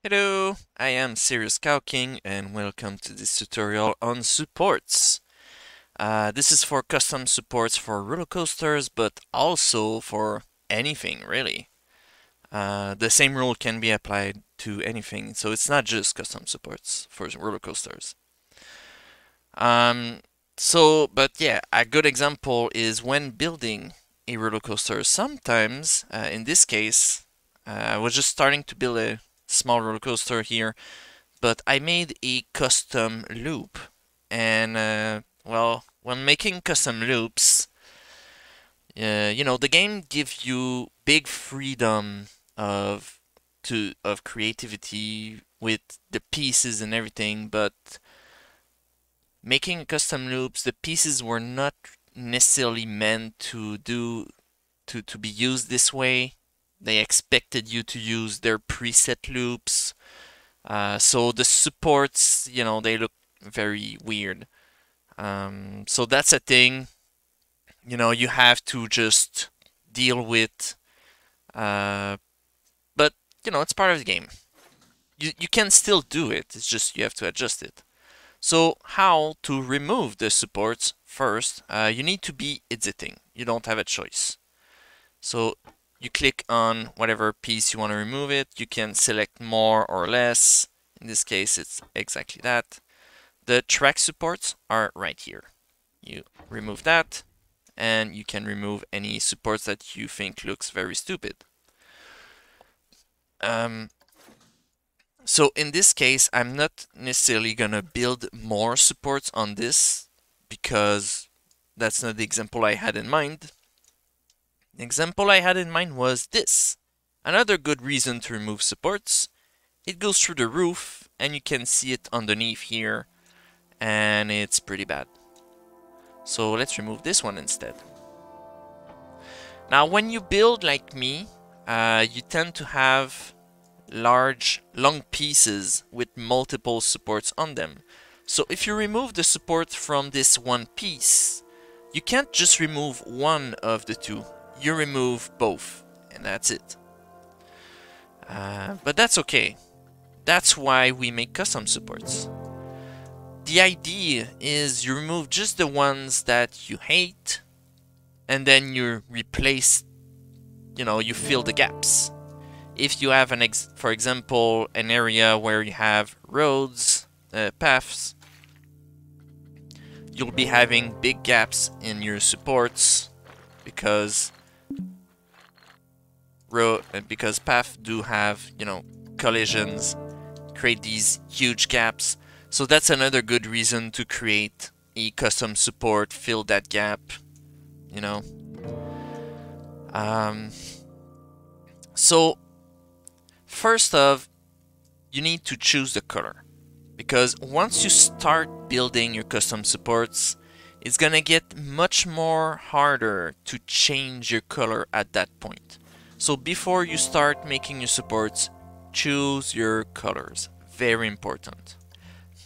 Hello, I am Serious Cow King and welcome to this tutorial on supports. This is for custom supports for roller coasters, but also for anything really. The same rule can be applied to anything, so it's not just custom supports for roller coasters. Um, but yeah, a good example is when building a roller coaster. Sometimes, in this case, I was just starting to build a small roller coaster here, but I made a custom loop. And well, when making custom loops, the game gives you big freedom of creativity with the pieces and everything, but making custom loops, the pieces were not necessarily meant to be used this way. They expected you to use their preset loops. So the supports, they look very weird. So that's a thing, you have to just deal with. But, it's part of the game. You can still do it, it's just you have to adjust it. So how to remove the supports? First, you need to be editing. You don't have a choice. So you click on whatever piece you want to remove it. You can select more or less. In this case, it's exactly that. The track supports are right here. You remove that, and you can remove any supports that you think looks very stupid. So in this case, I'm not necessarily gonna build more supports on this because that's not the example I had in mind. The example I had in mind was this. Another good reason to remove supports. It goes through the roof and you can see it underneath here, and it's pretty bad. So let's remove this one instead. Now when you build like me, you tend to have long pieces with multiple supports on them. So if you remove the support from this one piece, you can't just remove one of the two. You remove both, and that's it. But that's okay. That's why we make custom supports. The idea is you remove just the ones that you hate, and then you replace, you fill the gaps. If you have for example, an area where you have roads, paths, you'll be having big gaps in your supports because paths do have, collisions, create these huge gaps. So that's another good reason to create a custom support, fill that gap, So first off, you need to choose the color, because once you start building your custom supports, it's gonna get much more harder to change your color at that point. So before you start making your supports, choose your colors. Very important.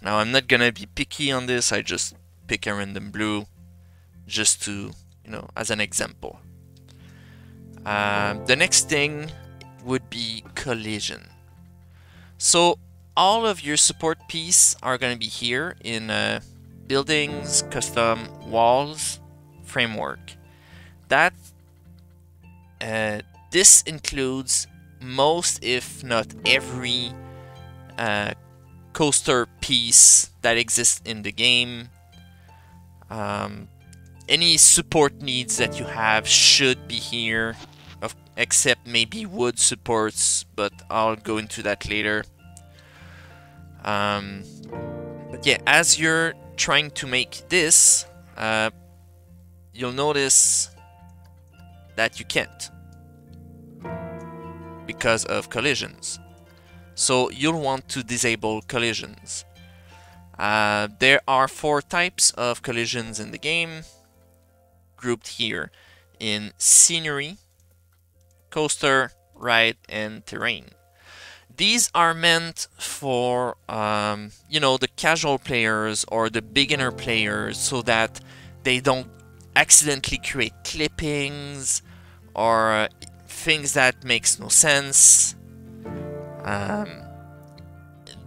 Now I'm not gonna be picky on this, I just pick a random blue just to, as an example. The next thing would be collision. So all of your support pieces are going to be here in buildings, custom, walls, framework. This includes most, if not every, coaster piece that exists in the game. Any support needs that you have should be here, except maybe wood supports, but I'll go into that later. But yeah, as you're trying to make this, you'll notice that you can't because of collisions. So you'll want to disable collisions. There are 4 types of collisions in the game, grouped here in scenery, coaster, ride, and terrain. These are meant for, the casual players or the beginner players, so that they don't accidentally create clippings or things that makes no sense.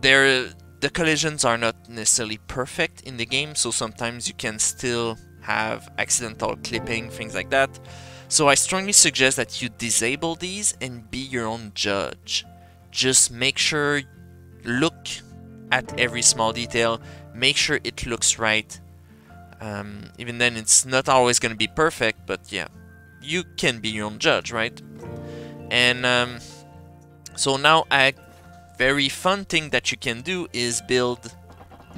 the collisions are not necessarily perfect in the game, so sometimes you can still have accidental clipping, things like that. So I strongly suggest that you disable these and be your own judge. Just make sure, look at every small detail, make sure it looks right. Even then, it's not always going to be perfect, but yeah, you can be your own judge, right? And so now a very fun thing that you can do is build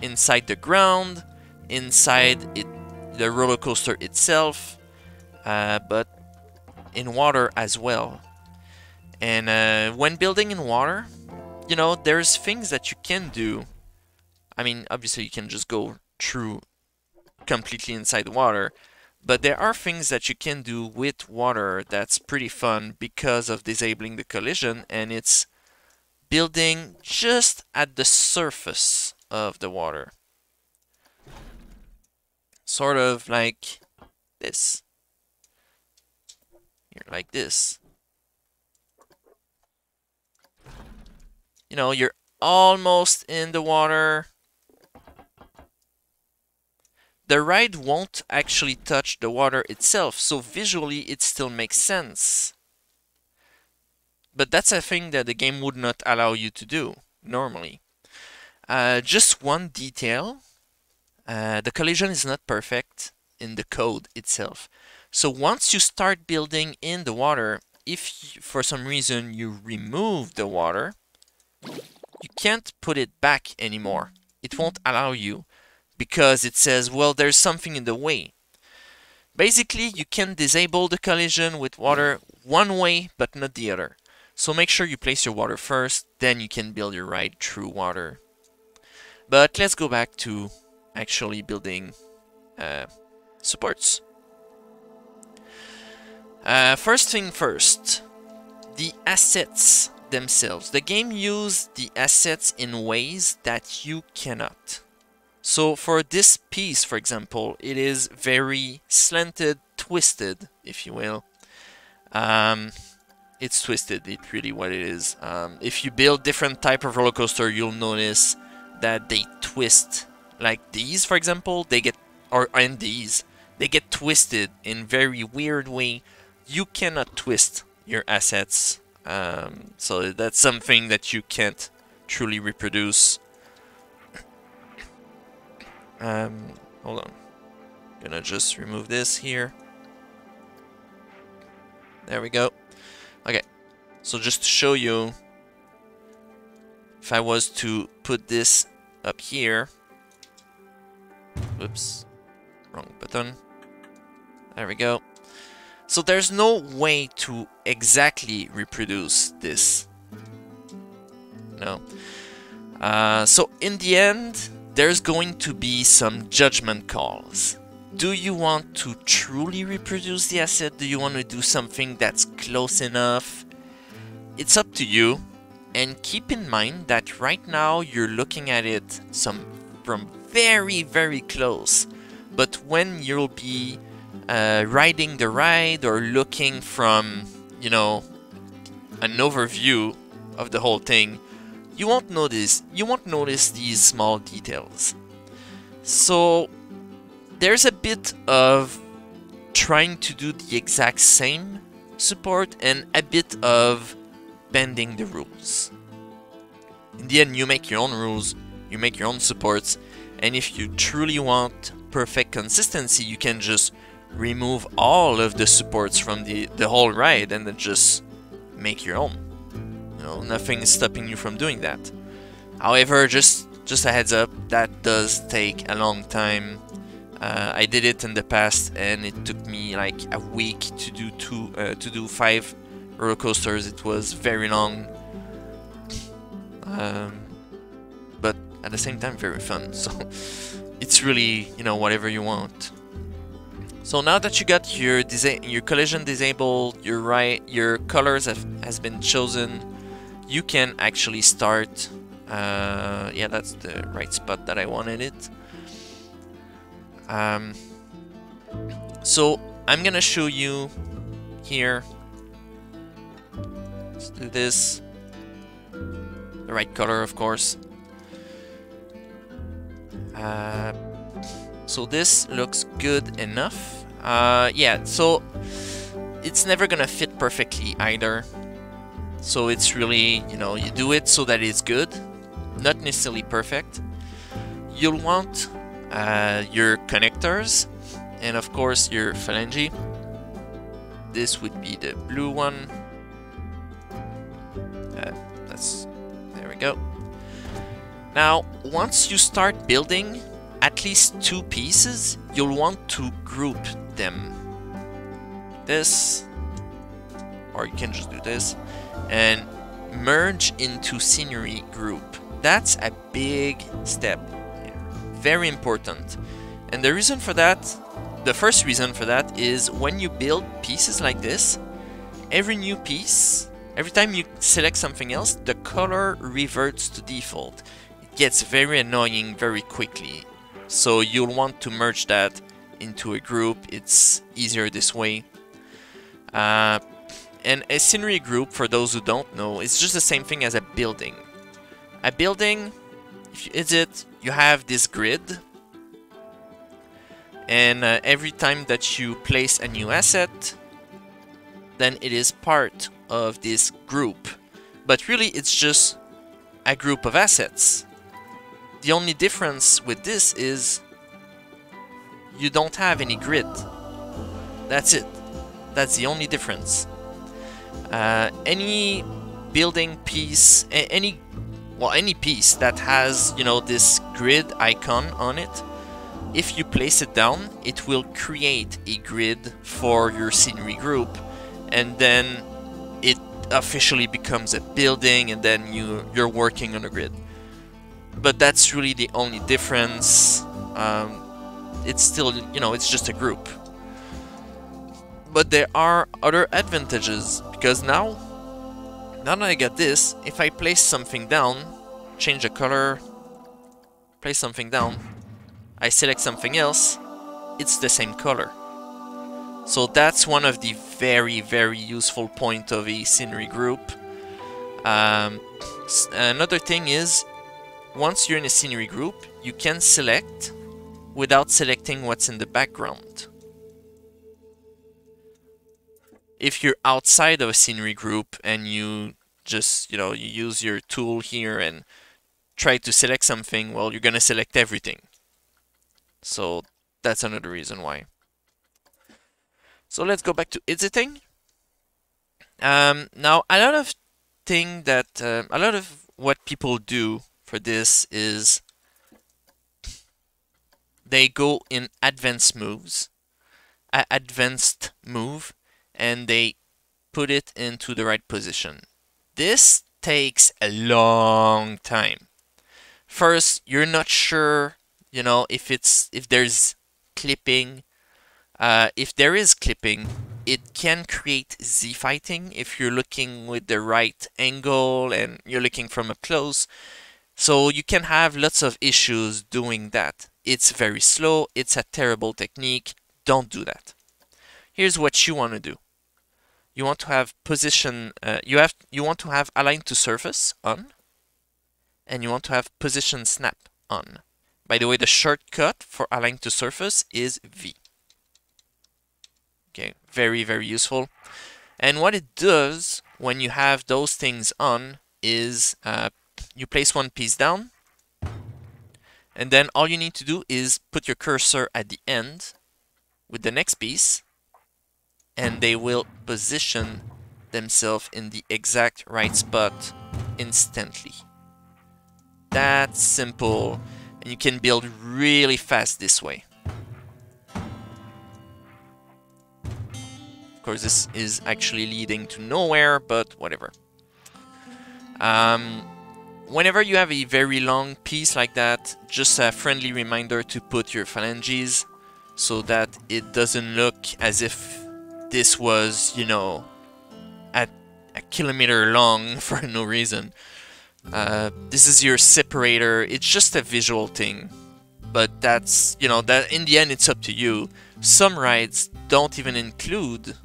inside the ground, inside the roller coaster itself, but in water as well. And when building in water, you know, there's things that you can do. I mean, obviously you can just go through completely inside the water, but there are things that you can do with water that's pretty fun because of disabling the collision, and it's building just at the surface of the water. Sort of like this. Here, like this. You know, you're almost in the water. The ride won't actually touch the water itself, so visually it still makes sense. But that's a thing that the game would not allow you to do, normally. Just one detail. The collision is not perfect in the code itself. So once you start building in the water, if for some reason you remove the water, you can't put it back anymore. It won't allow you because it says, well, there's something in the way. Basically, you can disable the collision with water one way, but not the other. So make sure you place your water first, then you can build your ride through water. But let's go back to actually building supports. First thing first, the assets themselves. The game uses the assets in ways that you cannot. So for this piece, for example, it is very slanted, twisted, if you will. It's twisted, it's really what it is. If you build different type of roller coaster, you'll notice that they twist. Like these, for example, they get, and these, they get twisted in very weird way. You cannot twist your assets. So that's something that you can't truly reproduce. Hold on. Gonna just remove this here. There we go. Okay. So just to show you, if I was to put this up here. Oops. Wrong button. There we go. So there's no way to exactly reproduce this. No. So in the end, there's going to be some judgment calls. Do you want to truly reproduce the asset? Do you want to do something that's close enough? It's up to you. And keep in mind that right now you're looking at it from very, very close. But when you'll be riding the ride or looking from, you know, an overview of the whole thing, you won't notice these small details. So there's a bit of trying to do the exact same support and a bit of bending the rules. In the end, you make your own rules, you make your own supports, and if you truly want perfect consistency, you can just remove all of the supports from the whole ride and then just make your own. You know, nothing is stopping you from doing that. However, just a heads up, that does take a long time. I did it in the past, and it took me like a week to do 5 roller coasters. It was very long, but at the same time very fun. So it's really, you know, whatever you want. So now that you got your collision disabled, your colors has been chosen, you can actually start. Yeah, that's the right spot that I wanted it. So I'm gonna show you here. Let's do this. The right color, of course. So this looks good enough. Yeah, so it's never gonna fit perfectly either. So it's really, you know, you do it so that it's good, not necessarily perfect. You'll want your connectors and of course your phalange. This would be the blue one. There we go. Now, once you start building at least 2 pieces, you'll want to group them. This, or you can just do this, and merge into scenery group. That's a big step here. Very important. And the reason for that, the first reason for that is when you build pieces like this, every new piece, every time you select something else, the color reverts to default. It gets very annoying very quickly. So you'll want to merge that into a group. It's easier this way. And a scenery group, for those who don't know, is just the same thing as a building. A building, if you exit, you have this grid. And every time that you place a new asset, then it is part of this group. But really, it's just a group of assets. The only difference with this is you don't have any grid. That's it. That's the only difference. Any building piece, any piece that has, you know, this grid icon on it, if you place it down, it will create a grid for your scenery group, and then it officially becomes a building, and then you're working on a grid. But that's really the only difference. It's still, you know, it's just a group. But there are other advantages, because now that I got this, if I place something down, change the color, place something down, I select something else, it's the same color. So that's one of the very, very useful point of a scenery group. Another thing is, once you're in a scenery group, you can select without selecting what's in the background. If you're outside of a scenery group and you just, you know, you use your tool here and try to select something, well, you're gonna select everything. So that's another reason why. So let's go back to editing. Now, a lot of what people do for this is they go in advanced move, and they put it into the right position. This takes a long time. First, you're not sure, you know, if there's clipping. If there is clipping, it can create Z-fighting if you're looking with the right angle and you're looking from up close. So you can have lots of issues doing that. It's very slow. It's a terrible technique. Don't do that. Here's what you want to do. You want to have position. You want to have align to surface on, and you want to have position snap on. By the way, the shortcut for align to surface is V. Okay, very, very useful. And what it does when you have those things on is you place one piece down, and then all you need to do is put your cursor at the end with the next piece, and they will position themselves in the exact right spot instantly. That's simple, and you can build really fast this way. Of course, this is actually leading to nowhere, but whatever. Whenever you have a very long piece like that, just a friendly reminder to put your phalanges so that it doesn't look as if this was, you know, at a kilometer long for no reason. This is your separator. It's just a visual thing, but that's, you know, that in the end it's up to you. Some rides don't even include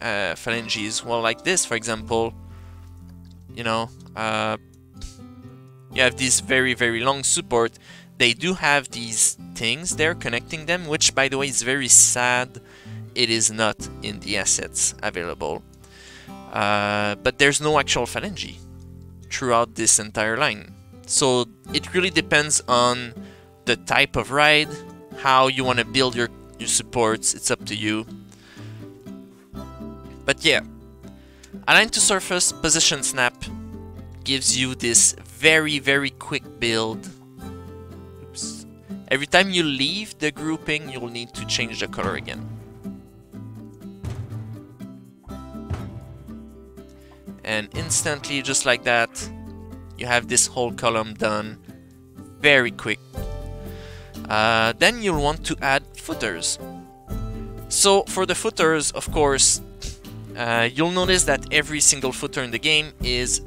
phalanges. Well, like this, for example, you know, you have this very, very long support. they do have these things there connecting them, which by the way is very sad. It is not in the assets available. But there's no actual phalange throughout this entire line. So it really depends on the type of ride, how you want to build your supports. It's up to you. But yeah, align to surface, position snap gives you this very, very quick build. Oops. Every time you leave the grouping, you'll need to change the color again. And instantly, just like that, you have this whole column done very quick. Then you'll want to add footers. So for the footers, of course, you'll notice that every single footer in the game is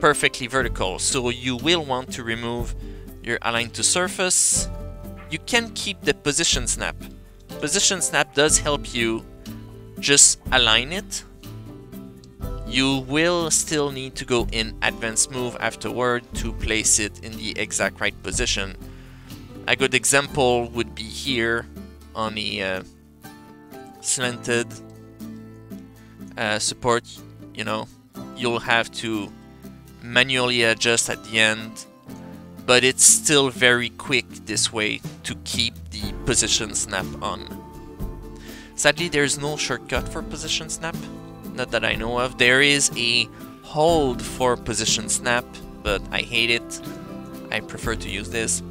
perfectly vertical. So you will want to remove your align to surface. You can keep the position snap. Position snap does help you just align it. You will still need to go in advanced move afterward to place it in the exact right position. A good example would be here on the slanted support. You know, you'll have to manually adjust at the end, but it's still very quick this way to keep the position snap on. Sadly, there's no shortcut for position snap, not that I know of. There is a hold for position snap, but I hate it. I prefer to use this.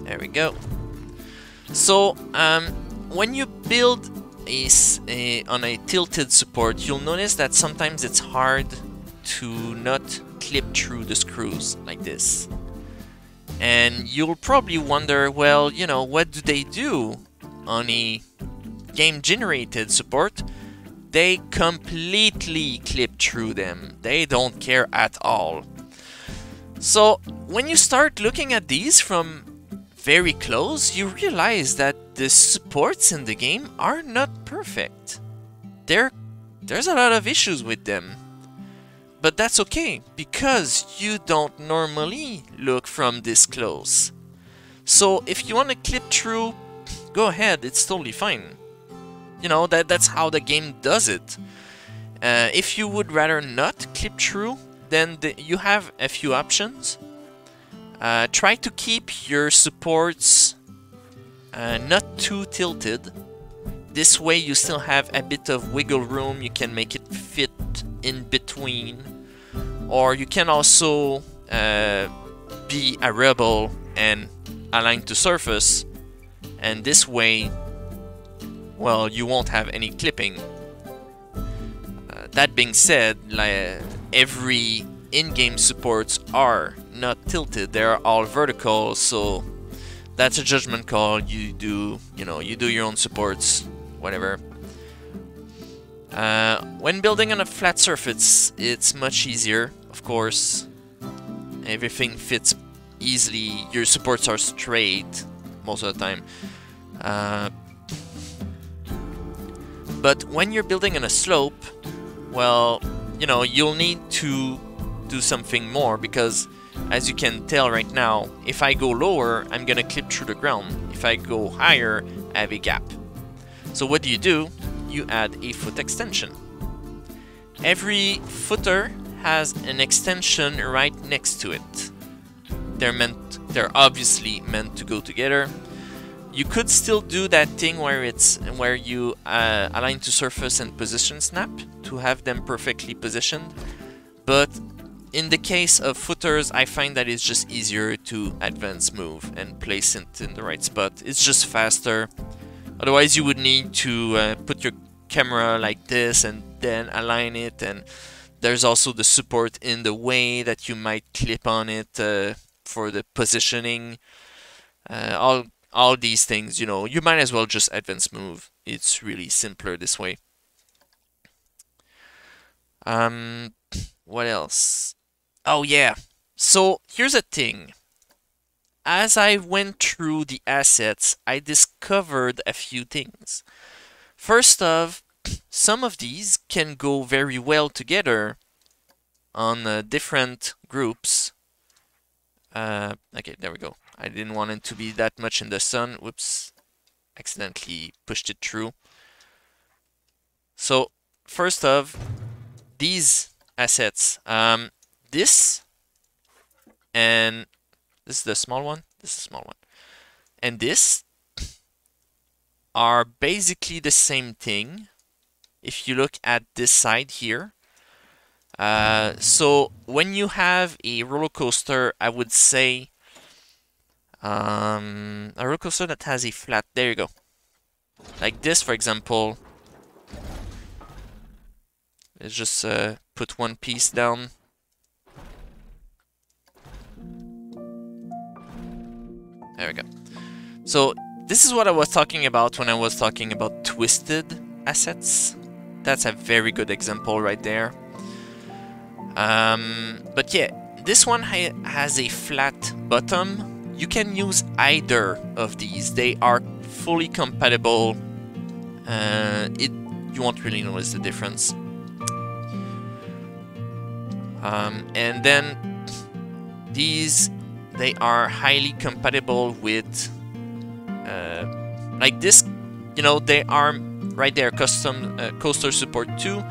There we go. So when you build on a tilted support, you'll notice that sometimes it's hard to not clip through the screws like this. And you'll probably wonder, well, you know, what do they do on a game-generated support? They completely clip through them. They don't care at all. So when you start looking at these from very close, you realize that the supports in the game are not perfect. There's a lot of issues with them. But that's okay, because you don't normally look from this close. So if you want to clip through, go ahead, it's totally fine. You know, that's how the game does it. If you would rather not clip through, then you have a few options. Try to keep your supports not too tilted. This way you still have a bit of wiggle room. You can make it fit in between. Or you can also be a rebel and align to surface. And this way, well, you won't have any clipping. That being said, like, every in-game supports are not tilted. They're all vertical, so that's a judgment call. You do your own supports, whatever. When building on a flat surface, it's much easier, of course. Everything fits easily. Your supports are straight most of the time. But when you're building on a slope, well, you know, you'll need to do something more, because as you can tell right now, if I go lower, I'm gonna clip through the ground. If I go higher, I have a gap. So what do? You add a foot extension. Every footer has an extension right next to it. They're obviously meant to go together. You could still do that thing where you align to surface and position snap to have them perfectly positioned, but in the case of footers, I find that it's just easier to advance move and place it in the right spot. It's just faster. Otherwise, you would need to put your camera like this and then align it, and there's also the support in the way that you might clip on it for the positioning. All these things, you know, you might as well just advance move. It's really simpler this way. What else? Oh yeah, so here's a thing. As I went through the assets, I discovered a few things. First off, some of these can go very well together, on different groups. Okay, there we go. I didn't want it to be that much in the sun. Whoops, accidentally pushed it through. So first of these assets, this and this is the small one. This is the small one, and this are basically the same thing. If you look at this side here, so when you have a roller coaster, I would say a roller coaster that has a flat. There you go. Like this, for example. Let's just put one piece down. There we go. So this is what I was talking about when I was talking about twisted assets. That's a very good example right there. But yeah, this one has a flat bottom. You can use either of these. They are fully compatible. You won't really notice the difference. And then these, they are highly compatible with like this, you know, they are right there, custom coaster support 2.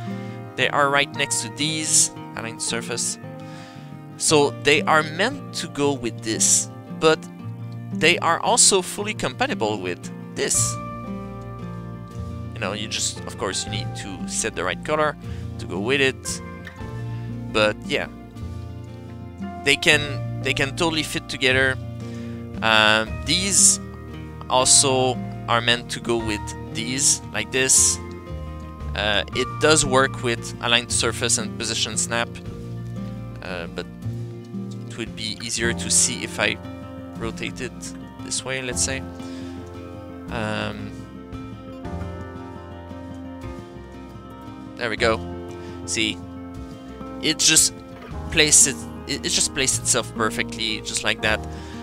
They are right next to these, aligned surface. So they are meant to go with this, but they are also fully compatible with this. You know, you just, of course, you need to set the right color to go with it. But yeah, they can totally fit together. These also are meant to go with these, like this. It does work with aligned surface and position snap, but it would be easier to see if I rotate it this way, let's say. There we go. See, it just placed itself perfectly, just like that.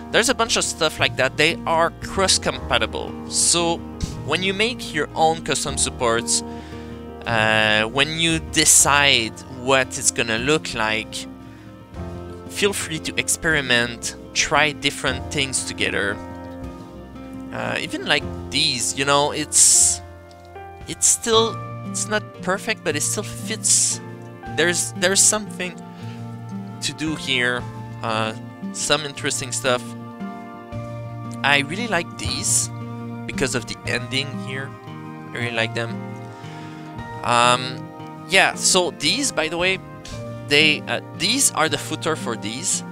There's a bunch of stuff like that. They are cross-compatible. So when you make your own custom supports, when you decide what it's gonna look like, feel free to experiment, try different things together. Even like these, you know, it's not perfect, but it still fits. There's something to do here, some interesting stuff. I really like these because of the ending here. I really like them. Yeah, so these, by the way, these are the footer for these.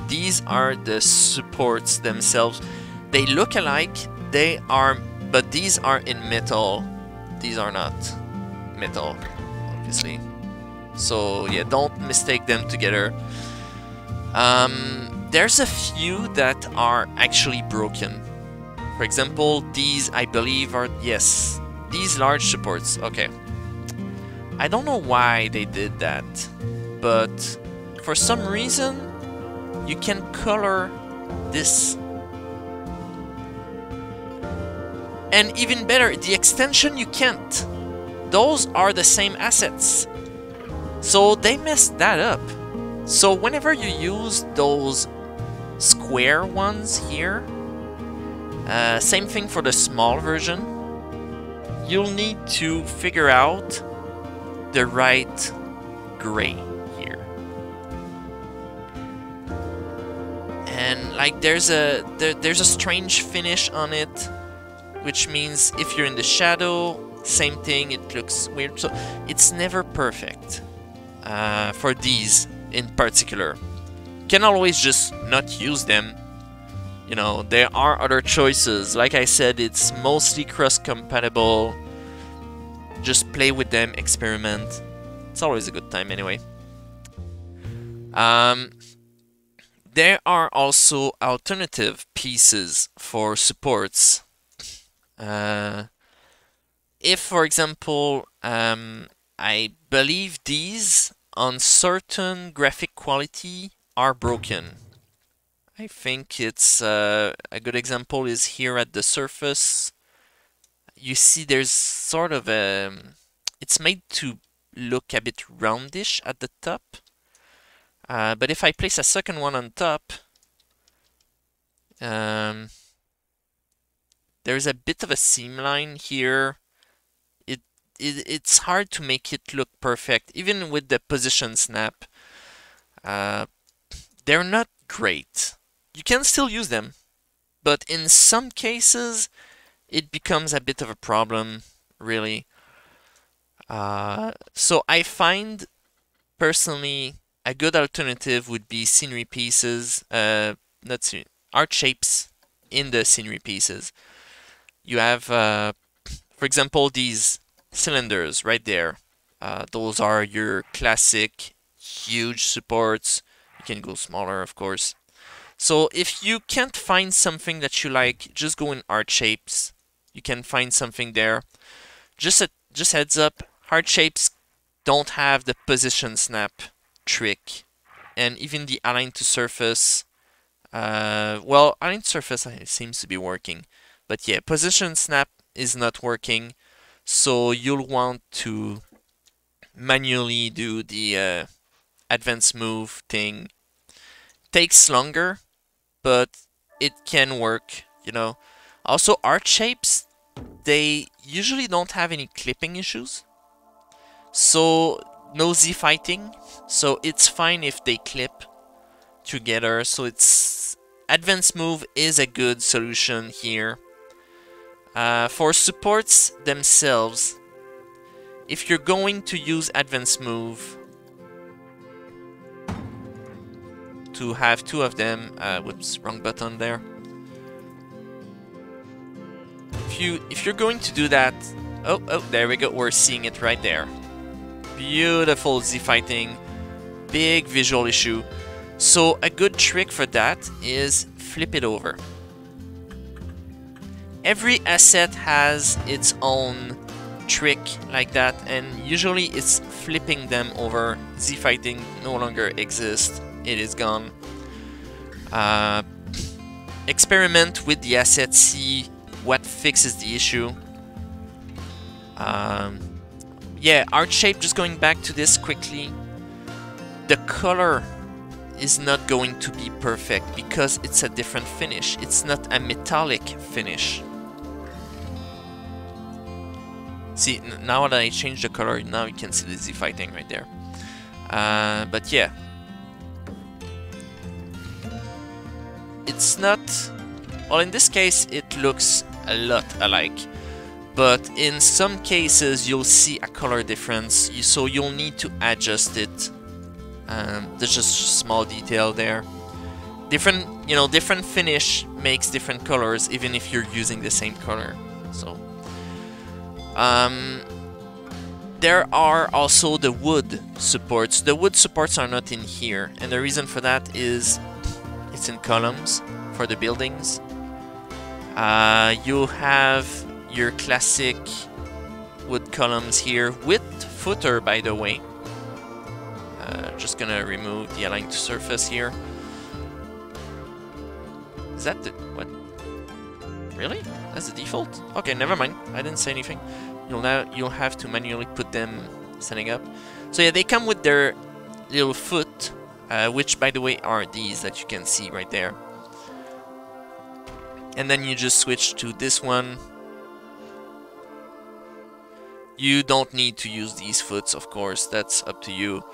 These are the supports themselves. They look alike, but these are in metal. These are not metal, obviously. So yeah, don't mistake them together. There's a few that are actually broken. For example, these, I believe, are, yes, these large supports. Okay. I don't know why they did that, but for some reason, you can color this. And even better, the extension you can't. Those are the same assets. So they messed that up. So whenever you use those square ones here, same thing for the small version, you'll need to figure out the right gray here. And like there's a strange finish on it, which means if you're in the shadow, same thing, it looks weird. So it's never perfect for these in particular. You can always just not use them. You know, there are other choices. Like I said, it's mostly cross-compatible. Just play with them, experiment. It's always a good time anyway. There are also alternative pieces for supports. If, for example, I believe these on certain graphic quality are broken. I think it's a good example is here at the surface. You see there's sort of a, it's made to look a bit roundish at the top. But if I place a second one on top, there's a bit of a seam line here. It's hard to make it look perfect, even with the position snap. They're not great. You can still use them, but in some cases, it becomes a bit of a problem, really. So I find, personally, a good alternative would be scenery pieces, not scenery, art shapes in the scenery pieces. You have, for example, these cylinders right there. Those are your classic huge supports. You can go smaller, of course. So if you can't find something that you like, just go in art shapes. You can find something there. Just heads up, art shapes don't have the position snap trick, and even the align to surface. Well, align to surface seems to be working, but yeah, position snap is not working. So you'll want to manually do the advanced move thing. Takes longer, but it can work, you know. Also, art shapes, they usually don't have any clipping issues. So, no Z fighting. So, it's fine if they clip together. So, it's advanced move is a good solution here. For supports themselves, if you're going to use advanced move to have two of them, whoops, wrong button there. If you're going to do that, oh, there we go, we're seeing it right there. Beautiful Z fighting, big visual issue. So a good trick for that is flip it over. Every asset has its own trick like that, and usually it's flipping them over. Z fighting no longer exists, it is gone. Experiment with the asset, see what fixes the issue. Yeah, art shape, just going back to this quickly. The color is not going to be perfect because it's a different finish. It's not a metallic finish. See, now that I changed the color, now you can see the Z fighting right there. But yeah. It's not... Well, in this case, it looks a lot alike. But in some cases, you'll see a color difference, so you'll need to adjust it. There's just a small detail there. Different finish makes different colors, even if you're using the same color. So, there are also the wood supports. The wood supports are not in here, and the reason for that is it's in columns for the buildings. You have your classic wood columns here with footer, by the way. Just gonna remove the align to surface here. Is that the... what? Really? That's the default? Okay, never mind. I didn't say anything. You'll have to manually put them setting up. So yeah, they come with their little foot, which, by the way, are these that you can see right there. And then you just switch to this one. You don't need to use these foots, of course. That's up to you.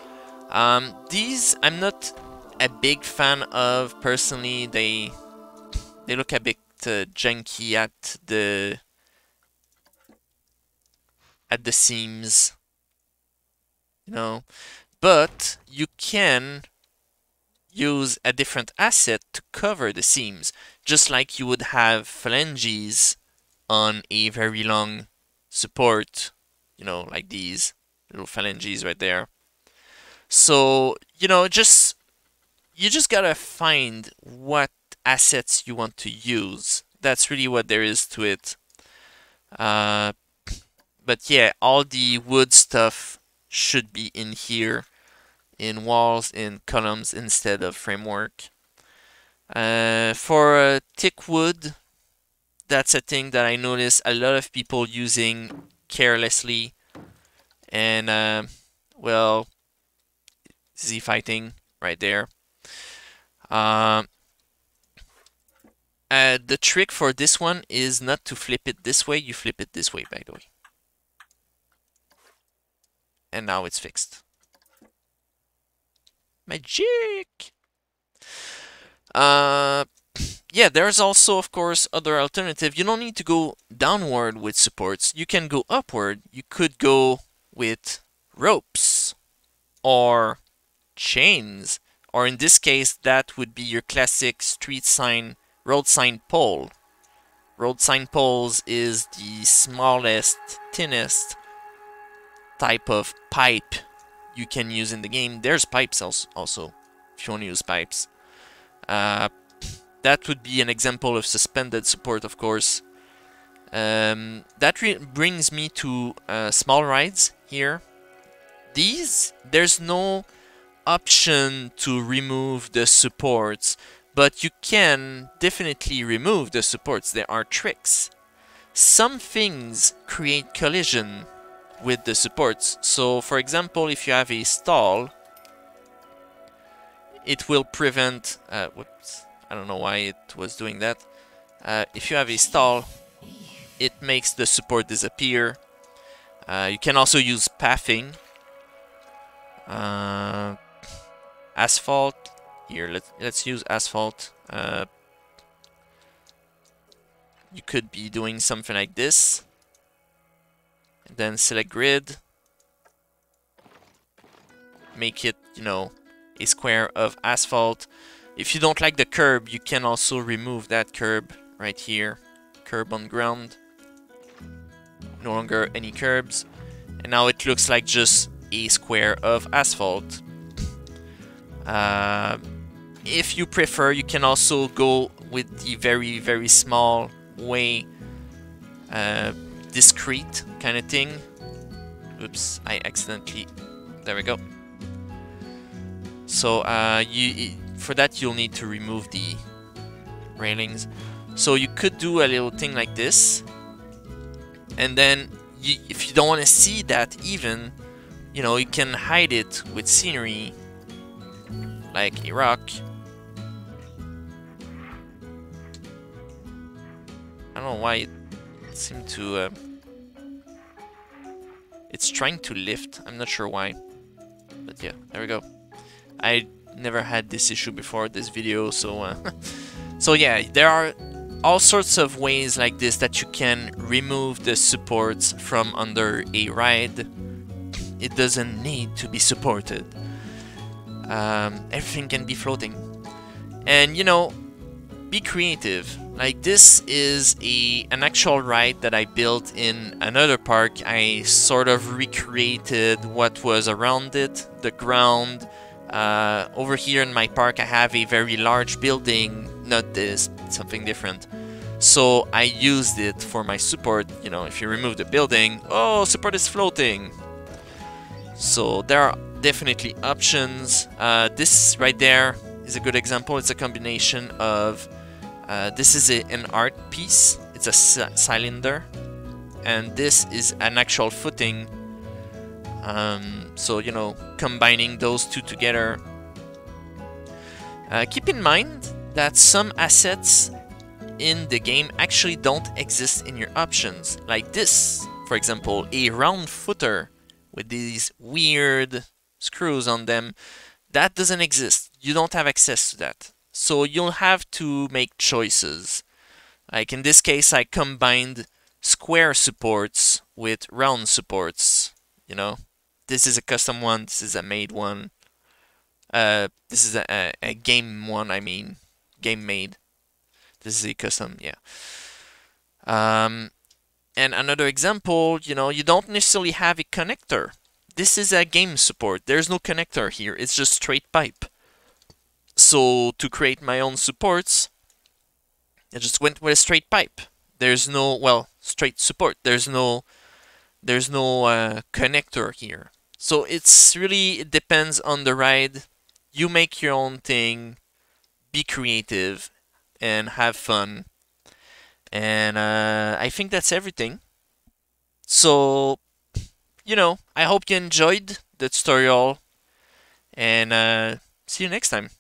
These I'm not a big fan of personally. They look a bit janky at the seams, you know. But you can use a different asset to cover the seams, just like you would have phalanges on a very long support, you know, like these little phalanges right there. So, you just gotta find what assets you want to use. That's really what there is to it. But yeah, all the wood stuff should be in here, in walls, in columns, instead of framework. For thick wood, that's a thing that I notice a lot of people using carelessly, and well, Z fighting. right there. The trick for this one is not to flip it this way, you flip it this way, by the way. And now it's fixed. Magic! Yeah, there's also, of course, other alternative. You don't need to go downward with supports. You can go upward. You could go with ropes or chains, or in this case, that would be your classic street sign, road sign pole. Road sign poles is the smallest, thinnest type of pipe you can use in the game. There's pipes also, if you want to use pipes. That would be an example of suspended support, of course. That brings me to small rides here. There's no option to remove the supports, but you can definitely remove the supports. There are tricks. Some things create collision with the supports. So, for example, if you have a stall, it will prevent... whoops, I don't know why it was doing that. If you have a stall, it makes the support disappear. You can also use pathing. Asphalt. Here, let's use asphalt. You could be doing something like this. And then select grid. Make it, you know, a square of asphalt. If you don't like the curb, you can also remove that curb right here. Curb on ground. No longer any curbs. And now it looks like just a square of asphalt. If you prefer, you can also go with the very, very small way, discrete kind of thing. Oops, I accidentally... There we go. So for that you'll need to remove the railings. So you could do a little thing like this, and then if you don't want to see that even, you know, you can hide it with scenery, like a rock. I don't know why it seemed to... it's trying to lift. I'm not sure why. But yeah, there we go. I never had this issue before this video, so... so yeah, there are all sorts of ways like this that you can remove the supports from under a ride. It doesn't need to be supported. Everything can be floating. And, you know, be creative. Like, this is an actual ride that I built in another park. I sort of recreated what was around it, the ground. Over here in my park I have a very large building, not this, something different. So I used it for my support. You know, if you remove the building, oh, support is floating. So there are definitely options. This right there is a good example. It's a combination of this is an art piece. It's a cylinder, and this is an actual footing. So, you know, combining those two together. Keep in mind that some assets in the game actually don't exist in your options. Like this, for example, a round footer with these weird screws on them. That doesn't exist. You don't have access to that. So you'll have to make choices. Like in this case, I combined square supports with round supports, you know. This is a custom one, this is a made one. This is a game one, I mean. Game made. This is a custom, yeah. And another example, you know, you don't necessarily have a connector. This is a game support. There's no connector here, it's just straight pipe. So to create my own supports, I just went with a straight pipe. There's no, well, straight support. There's no connector here. So it's really, it depends on the ride. You make your own thing, be creative, and have fun. And I think that's everything. So, you know, I hope you enjoyed the tutorial. And See you next time.